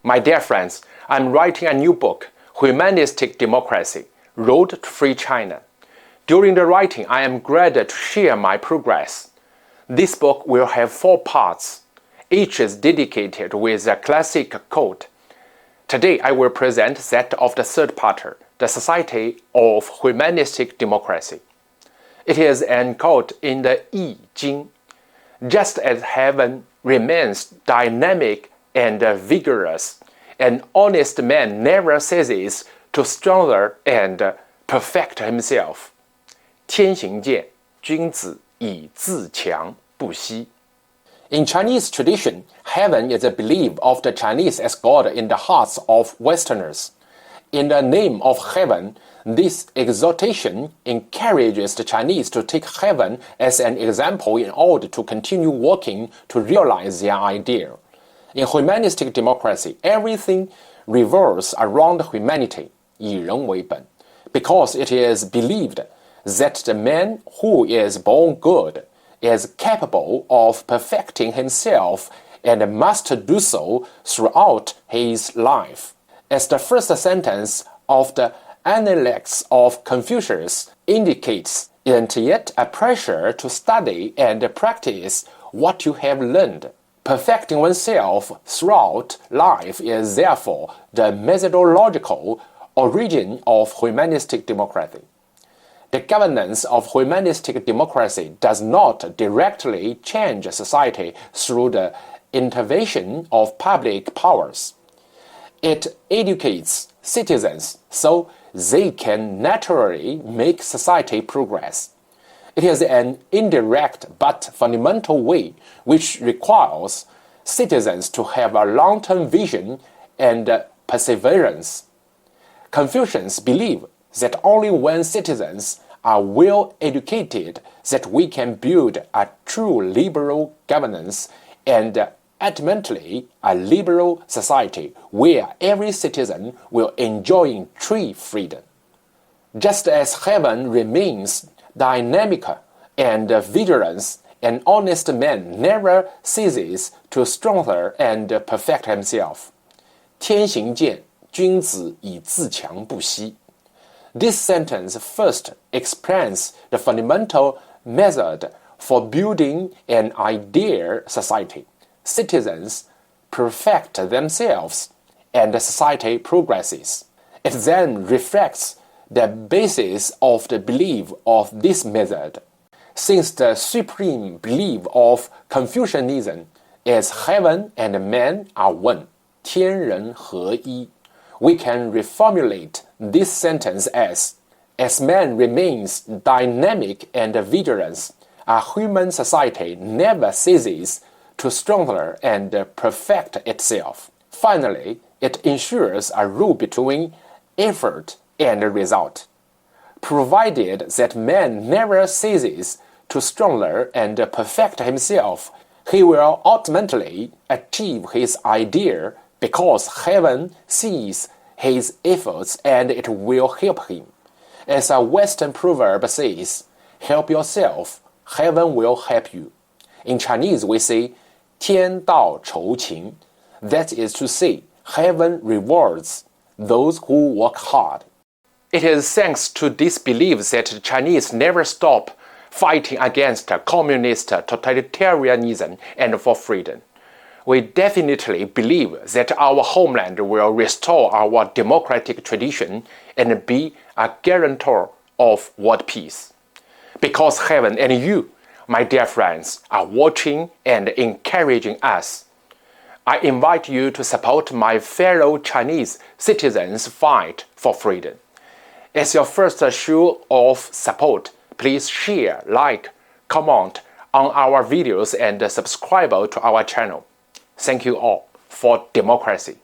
My dear friends, I'm writing a new book, Humanistic Democracy, Road to Free China. During the writing, I am glad to share my progress. This book will have 4 parts. Each is dedicated with a classic quote. Today, I will present that of the third part, the Society of Humanistic Democracy. It is an quote in the I Ching. Just as heaven remains dynamic and vigorous, an honest man never ceases to strengthen and perfect himself. 天行健，君子以自强不息. In Chinese tradition, heaven is a belief of the Chinese as God in the hearts of Westerners. In the name of heaven, this exhortation encourages the Chinese to take heaven as an example in order to continue working to realize their ideal. In humanistic democracy, everything revolves around humanity, 以人为本, because it is believed that the man who is born good is capable of perfecting himself and must do so throughout his life. As the first sentence of the Analects of Confucius indicates, isn't yet a pressure to study and practice what you have learned. Perfecting oneself throughout life is therefore the methodological origin of humanistic democracy. The governance of humanistic democracy does not directly change society through the intervention of public powers. It educates citizens so they can naturally make society progress. It is an indirect but fundamental way which requires citizens to have a long-term vision and perseverance. Confucians believe that only when citizens are well educated that we can build a true liberal governance and ultimately a liberal society where every citizen will enjoy true freedom. Just as heaven remains dynamic and vigilant, an honest man never ceases to strengthen and perfect himself. 天行健，君子以自强不息. This sentence first explains the fundamental method for building an ideal society. Citizens perfect themselves and society progresses. It then reflects the basis of the belief of this method. Since the supreme belief of Confucianism is heaven and man are one, 天人合一, we can reformulate this sentence as man remains dynamic and vigilant, a human society never ceases to strengthen and perfect itself. Finally, it ensures a rule between effort and result. Provided that man never ceases to strengthen and perfect himself, he will ultimately achieve his ideal because heaven sees his efforts and it will help him. As a Western proverb says, help yourself, heaven will help you. In Chinese we say, 天道酬勤. That is to say, heaven rewards those who work hard. It is thanks to this belief that the Chinese never stop fighting against communist totalitarianism and for freedom. We definitely believe that our homeland will restore our democratic tradition and be a guarantor of world peace. Because heaven and you, my dear friends, are watching and encouraging us. I invite you to support my fellow Chinese citizens' fight for freedom. As your first show of support, please share, like, comment on our videos and subscribe to our channel. Thank you all for democracy.